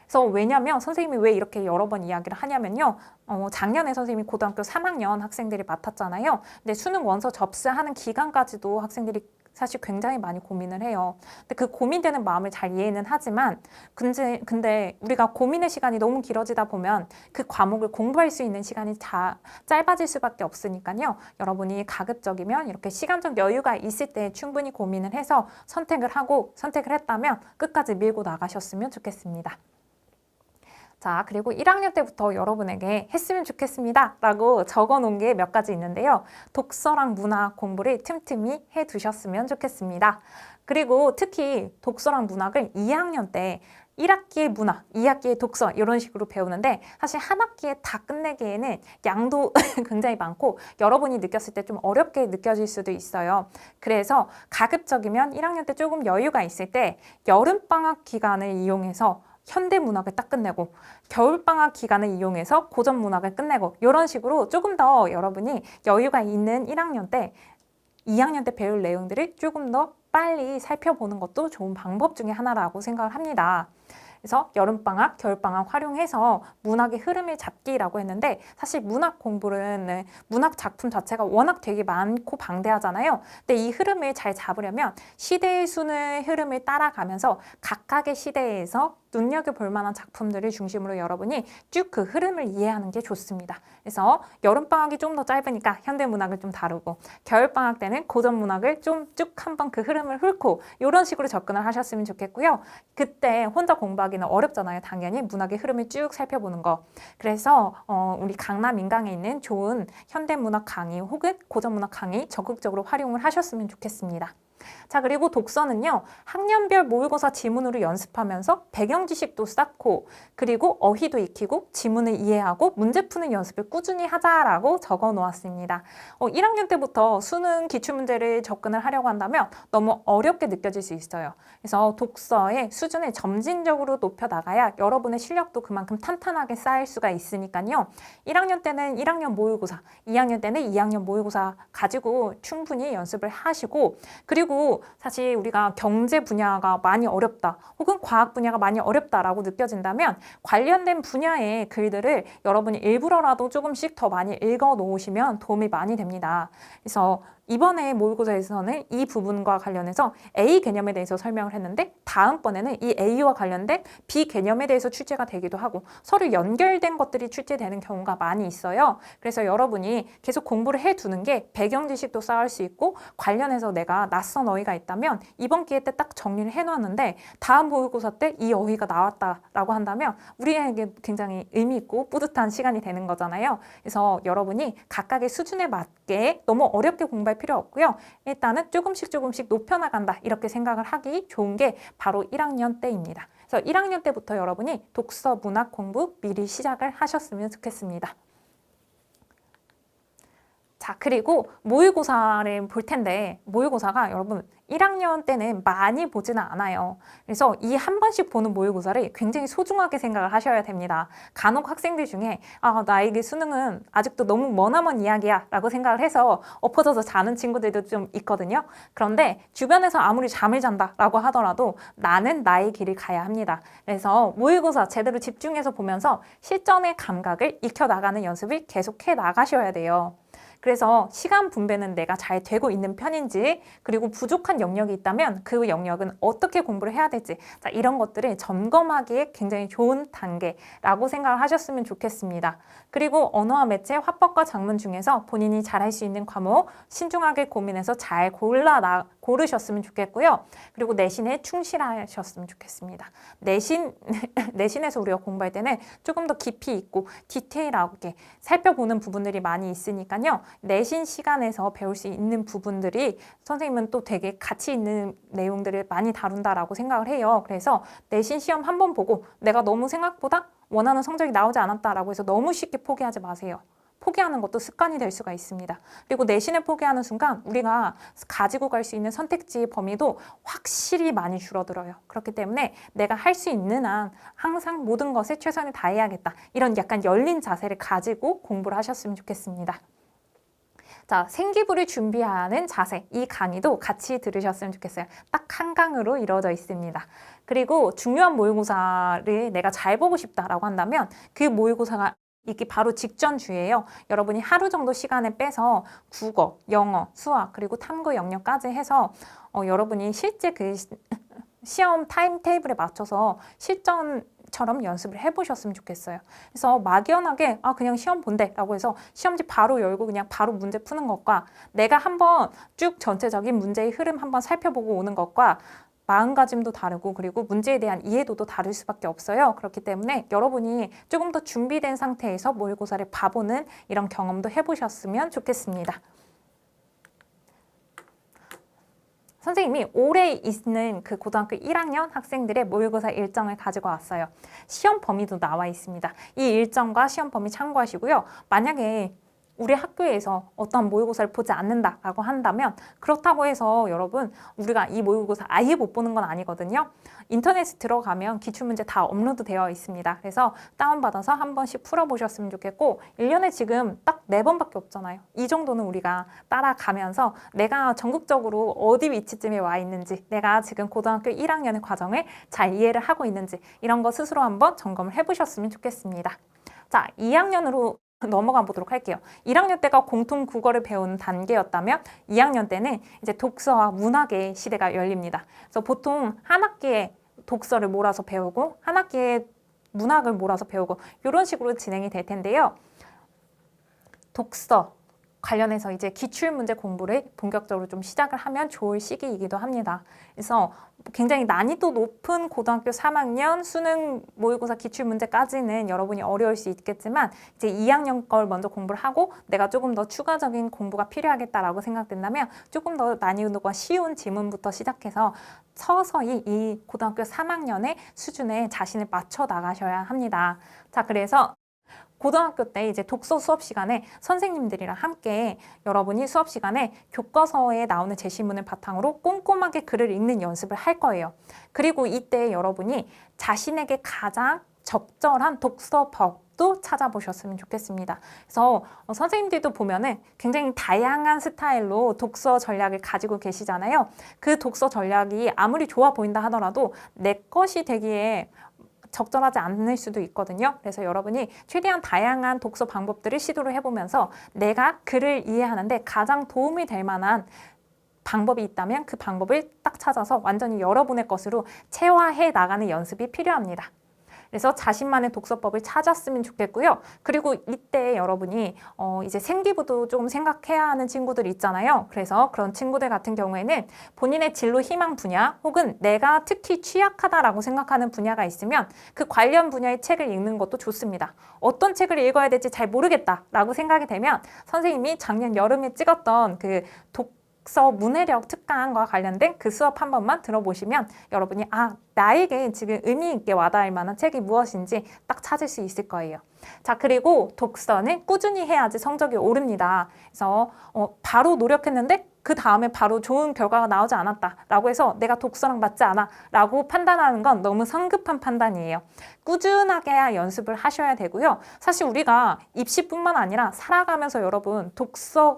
그래서 왜냐면 선생님이 왜 이렇게 여러 번 이야기를 하냐면요. 작년에 선생님이 고등학교 3학년 학생들이 맡았잖아요. 근데 수능 원서 접수하는 기간까지도 학생들이 사실 굉장히 많이 고민을 해요. 근데 그 고민되는 마음을 잘 이해는 하지만 근데 우리가 고민의 시간이 너무 길어지다 보면 그 과목을 공부할 수 있는 시간이 짧아질 수밖에 없으니까요. 여러분이 가급적이면 이렇게 시간적 여유가 있을 때 충분히 고민을 해서 선택을 했다면 끝까지 밀고 나가셨으면 좋겠습니다. 자, 그리고 1학년 때부터 여러분에게 했으면 좋겠습니다 라고 적어 놓은 게 몇 가지 있는데요. 독서랑 문학 공부를 틈틈이 해 두셨으면 좋겠습니다. 그리고 특히 독서랑 문학을 2학년 때 1학기의 문학, 2학기의 독서 이런 식으로 배우는데 사실 한 학기에 다 끝내기에는 양도 굉장히 많고 여러분이 느꼈을 때 좀 어렵게 느껴질 수도 있어요. 그래서 가급적이면 1학년 때 조금 여유가 있을 때 여름방학 기간을 이용해서 현대문학을 딱 끝내고 겨울방학 기간을 이용해서 고전문학을 끝내고 이런 식으로 조금 더 여러분이 여유가 있는 1학년 때 2학년 때 배울 내용들을 조금 더 빨리 살펴보는 것도 좋은 방법 중에 하나라고 생각을 합니다. 그래서 여름방학, 겨울방학 활용해서 문학의 흐름을 잡기라고 했는데 사실 문학 공부는 문학 작품 자체가 워낙 되게 많고 방대하잖아요. 근데 이 흐름을 잘 잡으려면 시대의 순의 흐름을 따라가면서 각각의 시대에서 눈여겨볼 만한 작품들을 중심으로 여러분이 쭉 그 흐름을 이해하는 게 좋습니다. 그래서 여름방학이 좀 더 짧으니까 현대문학을 좀 다루고 겨울방학 때는 고전문학을 좀 쭉 한번 그 흐름을 훑고 이런 식으로 접근을 하셨으면 좋겠고요. 그때 혼자 공부하기는 어렵잖아요. 당연히 문학의 흐름을 쭉 살펴보는 거. 그래서 우리 강남 인강에 있는 좋은 현대문학 강의 혹은 고전문학 강의 적극적으로 활용을 하셨으면 좋겠습니다. 자, 그리고 독서는요, 학년별 모의고사 지문으로 연습하면서 배경 지식도 쌓고 그리고 어휘도 익히고 지문을 이해하고 문제 푸는 연습을 꾸준히 하자라고 적어 놓았습니다. 1학년 때부터 수능 기출문제를 접근을 하려고 한다면 너무 어렵게 느껴질 수 있어요. 그래서 독서의 수준을 점진적으로 높여 나가야 여러분의 실력도 그만큼 탄탄하게 쌓일 수가 있으니까요. 1학년 때는 1학년 모의고사, 2학년 때는 2학년 모의고사 가지고 충분히 연습을 하시고 그리고 사실 우리가 경제 분야가 많이 어렵다 혹은 과학 분야가 많이 어렵다라고 느껴진다면 관련된 분야의 글들을 여러분이 일부러라도 조금씩 더 많이 읽어 놓으시면 도움이 많이 됩니다. 그래서 이번에 모의고사에서는 이 부분과 관련해서 A 개념에 대해서 설명을 했는데 다음번에는 이 A와 관련된 B 개념에 대해서 출제가 되기도 하고 서로 연결된 것들이 출제되는 경우가 많이 있어요. 그래서 여러분이 계속 공부를 해두는 게 배경 지식도 쌓을 수 있고 관련해서 내가 낯선 어휘가 있다면 이번 기회 때 딱 정리를 해놨는데 다음 모의고사 때 이 어휘가 나왔다라고 한다면 우리에게 굉장히 의미 있고 뿌듯한 시간이 되는 거잖아요. 그래서 여러분이 각각의 수준에 맞게 너무 어렵게 공부할 필요 없고요. 일단은 조금씩 높여나간다 이렇게 생각을 하기 좋은 게 바로 1학년 때입니다. 그래서 1학년 때부터 여러분이 독서 문학 공부 미리 시작을 하셨으면 좋겠습니다. 자, 그리고 모의고사를 볼 텐데 모의고사가 여러분 1학년 때는 많이 보지는 않아요. 그래서 이 한 번씩 보는 모의고사를 굉장히 소중하게 생각을 하셔야 됩니다. 간혹 학생들 중에 나에게 수능은 아직도 너무 머나먼 이야기야 라고 생각을 해서 엎어져서 자는 친구들도 좀 있거든요. 그런데 주변에서 아무리 잠을 잔다 라고 하더라도 나는 나의 길을 가야 합니다. 그래서 모의고사 제대로 집중해서 보면서 실전의 감각을 익혀나가는 연습을 계속해 나가셔야 돼요. 그래서 시간 분배는 내가 잘 되고 있는 편인지 그리고 부족한 영역이 있다면 그 영역은 어떻게 공부를 해야 될지 자, 이런 것들을 점검하기에 굉장히 좋은 단계라고 생각을 하셨으면 좋겠습니다. 그리고 언어와 매체, 화법과 작문 중에서 본인이 잘할 수 있는 과목 신중하게 고민해서 잘 고르셨으면 좋겠고요. 그리고 내신에 충실하셨으면 좋겠습니다. 내신에서 우리가 공부할 때는 조금 더 깊이 있고 디테일하게 살펴보는 부분들이 많이 있으니까요. 내신 시간에서 배울 수 있는 부분들이 선생님은 또 되게 가치 있는 내용들을 많이 다룬다라고 생각을 해요. 그래서 내신 시험 한번 보고 내가 너무 생각보다 원하는 성적이 나오지 않았다라고 해서 너무 쉽게 포기하지 마세요. 포기하는 것도 습관이 될 수가 있습니다. 그리고 내신을 포기하는 순간 우리가 가지고 갈 수 있는 선택지의 범위도 확실히 많이 줄어들어요. 그렇기 때문에 내가 할 수 있는 한 항상 모든 것에 최선을 다해야겠다. 이런 약간 열린 자세를 가지고 공부를 하셨으면 좋겠습니다. 자, 생기부를 준비하는 자세, 이 강의도 같이 들으셨으면 좋겠어요. 딱 한 강으로 이루어져 있습니다. 그리고 중요한 모의고사를 내가 잘 보고 싶다라고 한다면 그 모의고사가 있기 바로 직전 주에요. 여러분이 하루 정도 시간을 빼서 국어, 영어, 수학, 그리고 탐구 영역까지 해서 여러분이 실제 그 시험 타임테이블에 맞춰서 실전처럼 연습을 해보셨으면 좋겠어요. 그래서 막연하게 그냥 시험 본대 라고 해서 시험지 바로 열고 그냥 바로 문제 푸는 것과 내가 한번 쭉 전체적인 문제의 흐름 한번 살펴보고 오는 것과 마음가짐도 다르고 그리고 문제에 대한 이해도도 다를 수밖에 없어요. 그렇기 때문에 여러분이 조금 더 준비된 상태에서 모의고사를 봐보는 이런 경험도 해보셨으면 좋겠습니다. 선생님이 올해 있는 그 고등학교 1학년 학생들의 모의고사 일정을 가지고 왔어요. 시험 범위도 나와 있습니다. 이 일정과 시험 범위 참고하시고요. 만약에 우리 학교에서 어떤 모의고사를 보지 않는다라고 한다면 그렇다고 해서 여러분 우리가 이 모의고사 아예 못 보는 건 아니거든요. 인터넷에 들어가면 기출문제 다 업로드 되어 있습니다. 그래서 다운받아서 한 번씩 풀어보셨으면 좋겠고 1년에 지금 딱 4번밖에 없잖아요. 이 정도는 우리가 따라가면서 내가 전국적으로 어디 위치쯤에 와 있는지 내가 지금 고등학교 1학년의 과정을 잘 이해를 하고 있는지 이런 거 스스로 한번 점검을 해보셨으면 좋겠습니다. 자, 2학년으로 넘어가 보도록 할게요. 1학년 때가 공통 국어를 배우는 단계였다면 2학년 때는 이제 독서와 문학의 시대가 열립니다. 그래서 보통 한 학기에 독서를 몰아서 배우고 한 학기에 문학을 몰아서 배우고 이런 식으로 진행이 될 텐데요. 독서 관련해서 이제 기출문제 공부를 본격적으로 좀 시작을 하면 좋을 시기이기도 합니다. 그래서 굉장히 난이도 높은 고등학교 3학년 수능 모의고사 기출문제까지는 여러분이 어려울 수 있겠지만 이제 2학년 걸 먼저 공부를 하고 내가 조금 더 추가적인 공부가 필요하겠다라고 생각된다면 조금 더 난이도가 쉬운 지문부터 시작해서 서서히 이 고등학교 3학년의 수준에 자신을 맞춰 나가셔야 합니다. 자, 그래서 고등학교 때 이제 독서 수업 시간에 선생님들이랑 함께 여러분이 수업 시간에 교과서에 나오는 제시문을 바탕으로 꼼꼼하게 글을 읽는 연습을 할 거예요. 그리고 이때 여러분이 자신에게 가장 적절한 독서법도 찾아보셨으면 좋겠습니다. 그래서 선생님들도 보면은 굉장히 다양한 스타일로 독서 전략을 가지고 계시잖아요. 그 독서 전략이 아무리 좋아 보인다 하더라도 내 것이 되기에 적절하지 않을 수도 있거든요. 그래서 여러분이 최대한 다양한 독서 방법들을 시도를 해보면서 내가 글을 이해하는데 가장 도움이 될 만한 방법이 있다면 그 방법을 딱 찾아서 완전히 여러분의 것으로 체화해 나가는 연습이 필요합니다. 그래서 자신만의 독서법을 찾았으면 좋겠고요. 그리고 이때 여러분이 이제 생기부도 조금 생각해야 하는 친구들 있잖아요. 그래서 그런 친구들 같은 경우에는 본인의 진로 희망 분야 혹은 내가 특히 취약하다라고 생각하는 분야가 있으면 그 관련 분야의 책을 읽는 것도 좋습니다. 어떤 책을 읽어야 될지 잘 모르겠다라고 생각이 되면 선생님이 작년 여름에 찍었던 그 독서 문해력 특강과 관련된 그 수업 한 번만 들어보시면 여러분이 나에게 지금 의미 있게 와닿을 만한 책이 무엇인지 딱 찾을 수 있을 거예요. 자, 그리고 독서는 꾸준히 해야지 성적이 오릅니다. 그래서 바로 노력했는데 그 다음에 바로 좋은 결과가 나오지 않았다라고 해서 내가 독서랑 맞지 않아 라고 판단하는 건 너무 성급한 판단이에요. 꾸준하게 연습을 하셔야 되고요. 사실 우리가 입시뿐만 아니라 살아가면서 여러분 독서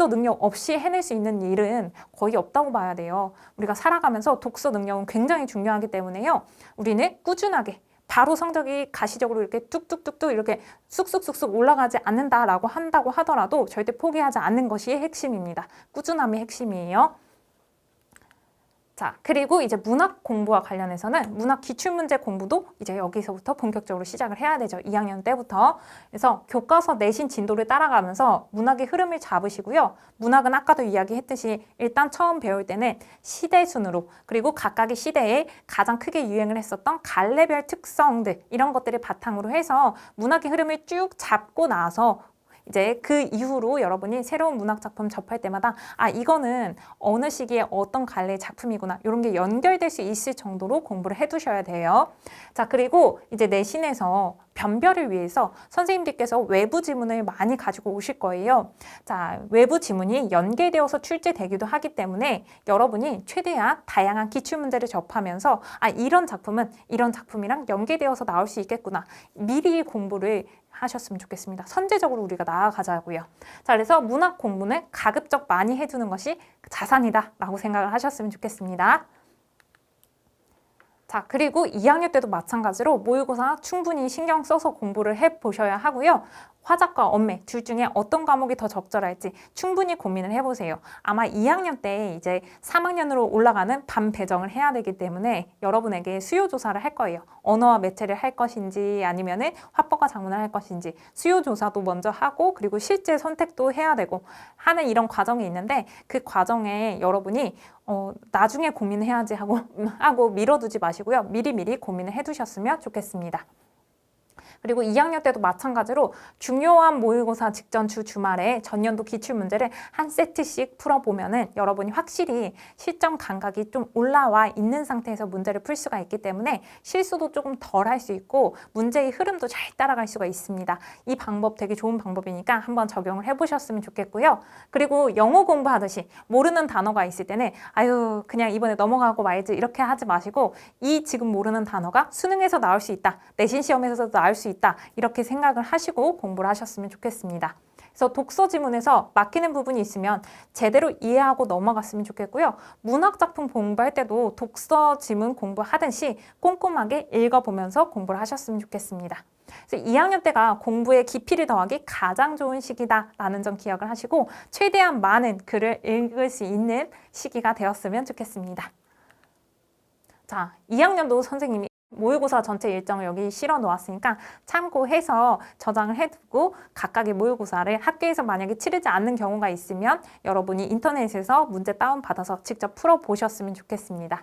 능력 없이 해낼 수 있는 일은 거의 없다고 봐야 돼요. 우리가 살아가면서 독서 능력은 굉장히 중요하기 때문에요. 우리는 꾸준하게 바로 성적이 가시적으로 이렇게 뚝뚝뚝뚝 이렇게 쑥쑥쑥쑥 올라가지 않는다라고 한다고 하더라도 절대 포기하지 않는 것이 핵심입니다. 꾸준함이 핵심이에요. 자, 그리고 이제 문학 공부와 관련해서는 문학 기출문제 공부도 이제 여기서부터 본격적으로 시작을 해야 되죠. 2학년 때부터. 그래서 교과서 내신 진도를 따라가면서 문학의 흐름을 잡으시고요. 문학은 아까도 이야기했듯이 일단 처음 배울 때는 시대 순으로 그리고 각각의 시대에 가장 크게 유행을 했었던 갈래별 특성들 이런 것들을 바탕으로 해서 문학의 흐름을 쭉 잡고 나서 이제 그 이후로 여러분이 새로운 문학 작품 접할 때마다 이거는 어느 시기에 어떤 갈래의 작품이구나 이런 게 연결될 수 있을 정도로 공부를 해두셔야 돼요. 자, 그리고 이제 내신에서 변별을 위해서 선생님들께서 외부 지문을 많이 가지고 오실 거예요. 자, 외부 지문이 연계되어서 출제되기도 하기 때문에 여러분이 최대한 다양한 기출문제를 접하면서 이런 작품은 이런 작품이랑 연계되어서 나올 수 있겠구나. 미리 공부를 하셨으면 좋겠습니다. 선제적으로 우리가 나아가자고요. 자, 그래서 문학 공부는 가급적 많이 해두는 것이 자산이다 라고 생각을 하셨으면 좋겠습니다. 자, 그리고 2학년 때도 마찬가지로 모의고사 충분히 신경 써서 공부를 해보셔야 하고요. 화작과 언매 둘 중에 어떤 과목이 더 적절할지 충분히 고민을 해보세요. 아마 2학년 때 이제 3학년으로 올라가는 반 배정을 해야 되기 때문에 여러분에게 수요 조사를 할 거예요. 언어와 매체를 할 것인지 아니면은 화법과 작문을 할 것인지 수요 조사도 먼저 하고 그리고 실제 선택도 해야 되고 하는 이런 과정이 있는데 그 과정에 여러분이 나중에 고민해야지 하고 미뤄두지 마시고요. 미리미리 고민을 해두셨으면 좋겠습니다. 그리고 2학년 때도 마찬가지로 중요한 모의고사 직전 주말에 전년도 기출문제를 한 세트씩 풀어보면은 여러분이 확실히 실전 감각이 좀 올라와 있는 상태에서 문제를 풀 수가 있기 때문에 실수도 조금 덜 할 수 있고 문제의 흐름도 잘 따라갈 수가 있습니다. 이 방법 되게 좋은 방법이니까 한번 적용을 해보셨으면 좋겠고요. 그리고 영어 공부하듯이 모르는 단어가 있을 때는 그냥 이번에 넘어가고 말지 이렇게 하지 마시고 이 지금 모르는 단어가 수능에서 나올 수 있다. 내신 시험에서도 나올 수 있다. 이렇게 생각을 하시고 공부를 하셨으면 좋겠습니다. 그래서 독서 지문에서 막히는 부분이 있으면 제대로 이해하고 넘어갔으면 좋겠고요. 문학 작품 공부할 때도 독서 지문 공부하듯이 꼼꼼하게 읽어보면서 공부를 하셨으면 좋겠습니다. 그래서 2학년 때가 공부의 깊이를 더하기 가장 좋은 시기다라는 점 기억을 하시고 최대한 많은 글을 읽을 수 있는 시기가 되었으면 좋겠습니다. 자, 2학년도 선생님이 모의고사 전체 일정을 여기 실어 놓았으니까 참고해서 저장을 해두고 각각의 모의고사를 학교에서 만약에 치르지 않는 경우가 있으면 여러분이 인터넷에서 문제 다운받아서 직접 풀어보셨으면 좋겠습니다.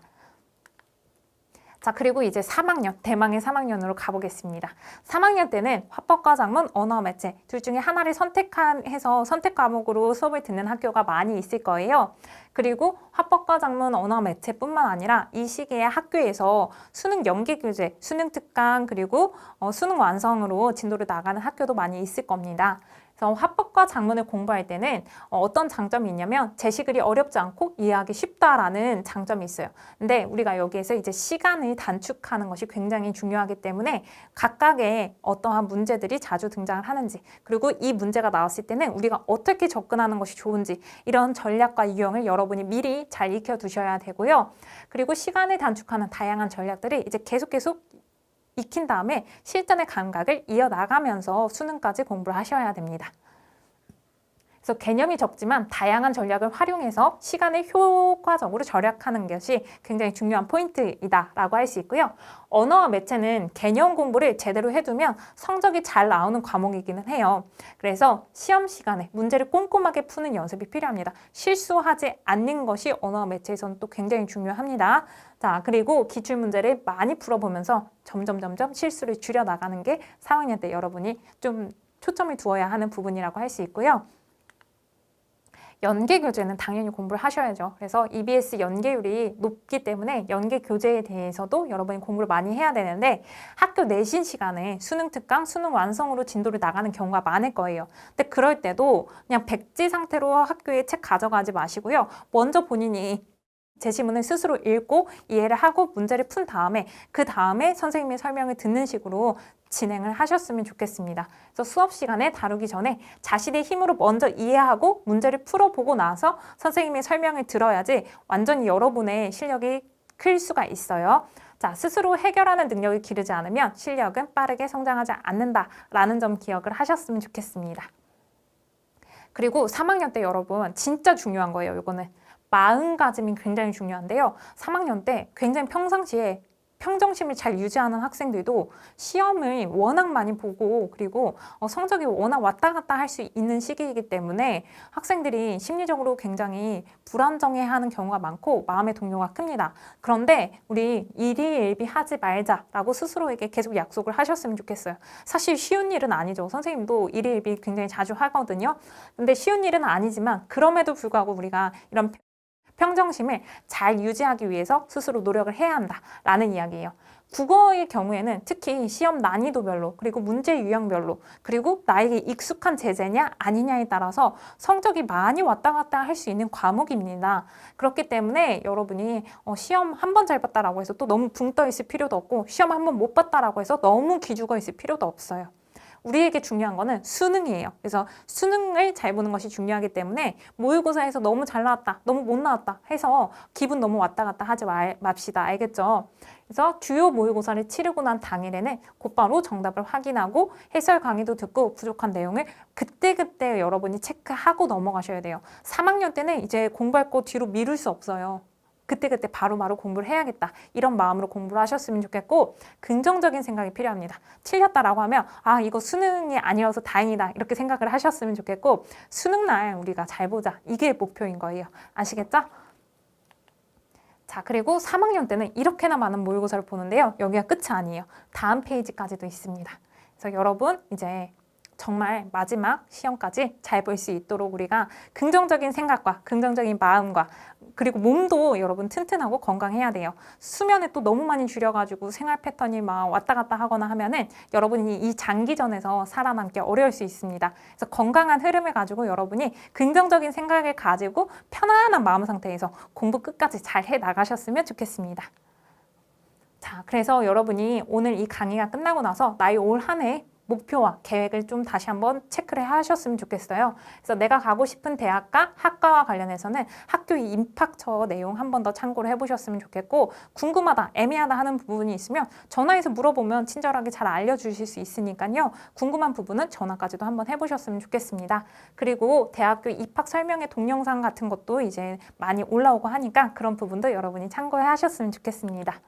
자, 그리고 이제 3학년, 대망의 3학년으로 가보겠습니다. 3학년 때는 화법과 작문, 언어 매체 둘 중에 하나를 선택해서 선택 과목으로 수업을 듣는 학교가 많이 있을 거예요. 그리고 화법과 작문, 언어 매체뿐만 아니라 이 시기에 학교에서 수능 연계 교재, 수능 특강 그리고 수능 완성으로 진도를 나가는 학교도 많이 있을 겁니다. 그래서 화법과 작문을 공부할 때는 어떤 장점이 있냐면 제시글이 어렵지 않고 이해하기 쉽다라는 장점이 있어요. 근데 우리가 여기에서 이제 시간을 단축하는 것이 굉장히 중요하기 때문에 각각의 어떠한 문제들이 자주 등장을 하는지, 그리고 이 문제가 나왔을 때는 우리가 어떻게 접근하는 것이 좋은지, 이런 전략과 유형을 여러분이 미리 잘 익혀 두셔야 되고요. 그리고 시간을 단축하는 다양한 전략들이 이제 계속 익힌 다음에 실전의 감각을 이어나가면서 수능까지 공부를 하셔야 됩니다. 그래서 개념이 적지만 다양한 전략을 활용해서 시간을 효과적으로 절약하는 것이 굉장히 중요한 포인트이다라고 할 수 있고요. 언어와 매체는 개념 공부를 제대로 해두면 성적이 잘 나오는 과목이기는 해요. 그래서 시험 시간에 문제를 꼼꼼하게 푸는 연습이 필요합니다. 실수하지 않는 것이 언어와 매체에서는 또 굉장히 중요합니다. 자, 그리고 기출문제를 많이 풀어보면서 점점 실수를 줄여나가는 게 4학년 때 여러분이 좀 초점을 두어야 하는 부분이라고 할 수 있고요. 연계 교재는 당연히 공부를 하셔야죠. 그래서 EBS 연계율이 높기 때문에 연계 교재에 대해서도 여러분이 공부를 많이 해야 되는데 학교 내신 시간에 수능 특강, 수능 완성으로 진도를 나가는 경우가 많을 거예요. 근데 그럴 때도 그냥 백지 상태로 학교에 책 가져가지 마시고요. 먼저 본인이 제시문을 스스로 읽고 이해를 하고 문제를 푼 다음에 그 다음에 선생님의 설명을 듣는 식으로 진행을 하셨으면 좋겠습니다. 그래서 수업 시간에 다루기 전에 자신의 힘으로 먼저 이해하고 문제를 풀어보고 나서 선생님의 설명을 들어야지 완전히 여러분의 실력이 클 수가 있어요. 자, 스스로 해결하는 능력이 기르지 않으면 실력은 빠르게 성장하지 않는다라는 점 기억을 하셨으면 좋겠습니다. 그리고 3학년 때 여러분 진짜 중요한 거예요. 이거는 마음가짐이 굉장히 중요한데요. 3학년 때 굉장히 평상시에 평정심을 잘 유지하는 학생들도 시험을 워낙 많이 보고 그리고 성적이 워낙 왔다 갔다 할 수 있는 시기이기 때문에 학생들이 심리적으로 굉장히 불안정해하는 경우가 많고 마음의 동요가 큽니다. 그런데 우리 일희일비하지 말자라고 스스로에게 계속 약속을 하셨으면 좋겠어요. 사실 쉬운 일은 아니죠. 선생님도 일희일비 굉장히 자주 하거든요. 근데 쉬운 일은 아니지만 그럼에도 불구하고 우리가 이런 평정심을 잘 유지하기 위해서 스스로 노력을 해야 한다라는 이야기예요. 국어의 경우에는 특히 시험 난이도별로 그리고 문제 유형별로 그리고 나에게 익숙한 제재냐 아니냐에 따라서 성적이 많이 왔다 갔다 할 수 있는 과목입니다. 그렇기 때문에 여러분이 시험 한 번 잘 봤다라고 해서 또 너무 붕 떠 있을 필요도 없고 시험 한 번 못 봤다라고 해서 너무 기죽어 있을 필요도 없어요. 우리에게 중요한 거는 수능이에요. 그래서 수능을 잘 보는 것이 중요하기 때문에 모의고사에서 너무 잘 나왔다, 너무 못 나왔다 해서 기분 너무 왔다 갔다 하지 맙시다. 알겠죠? 그래서 주요 모의고사를 치르고 난 당일에는 곧바로 정답을 확인하고 해설 강의도 듣고 부족한 내용을 그때그때 여러분이 체크하고 넘어가셔야 돼요. 3학년 때는 이제 공부할 거 뒤로 미룰 수 없어요. 그때그때 바로바로 공부를 해야겠다. 이런 마음으로 공부를 하셨으면 좋겠고 긍정적인 생각이 필요합니다. 틀렸다라고 하면 아 이거 수능이 아니어서 다행이다. 이렇게 생각을 하셨으면 좋겠고 수능날 우리가 잘 보자. 이게 목표인 거예요. 아시겠죠? 자, 그리고 3학년 때는 이렇게나 많은 모의고사를 보는데요. 여기가 끝이 아니에요. 다음 페이지까지도 있습니다. 그래서 여러분 이제 정말 마지막 시험까지 잘 볼 수 있도록 우리가 긍정적인 생각과 긍정적인 마음과 그리고 몸도 여러분 튼튼하고 건강해야 돼요. 수면에 또 너무 많이 줄여가지고 생활 패턴이 막 왔다 갔다 하거나 하면은 여러분이 이 장기전에서 살아남기 어려울 수 있습니다. 그래서 건강한 흐름을 가지고 여러분이 긍정적인 생각을 가지고 편안한 마음 상태에서 공부 끝까지 잘 해 나가셨으면 좋겠습니다. 자, 그래서 여러분이 오늘 이 강의가 끝나고 나서 나의 올 한 해 목표와 계획을 좀 다시 한번 체크를 하셨으면 좋겠어요. 그래서 내가 가고 싶은 대학과 학과와 관련해서는 학교 입학처 내용 한 번 더 참고를 해보셨으면 좋겠고 궁금하다, 애매하다 하는 부분이 있으면 전화해서 물어보면 친절하게 잘 알려주실 수 있으니까요. 궁금한 부분은 전화까지도 한번 해보셨으면 좋겠습니다. 그리고 대학교 입학 설명회 동영상 같은 것도 이제 많이 올라오고 하니까 그런 부분도 여러분이 참고해 하셨으면 좋겠습니다.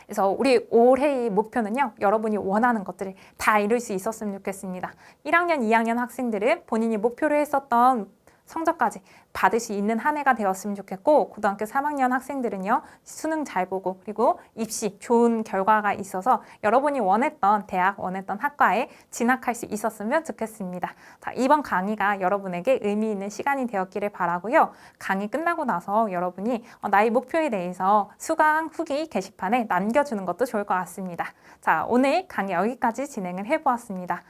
그래서 우리 올해의 목표는요. 여러분이 원하는 것들을 다 이룰 수 있었으면 좋겠습니다. 1학년, 2학년 학생들은 본인이 목표를 했었던 성적까지 받을 수 있는 한 해가 되었으면 좋겠고 고등학교 3학년 학생들은요. 수능 잘 보고 그리고 입시 좋은 결과가 있어서 여러분이 원했던 대학, 원했던 학과에 진학할 수 있었으면 좋겠습니다. 자, 이번 강의가 여러분에게 의미 있는 시간이 되었기를 바라고요. 강의 끝나고 나서 여러분이 나의 목표에 대해서 수강 후기 게시판에 남겨주는 것도 좋을 것 같습니다. 자, 오늘 강의 여기까지 진행을 해보았습니다.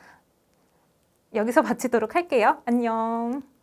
여기서 마치도록 할게요. 안녕.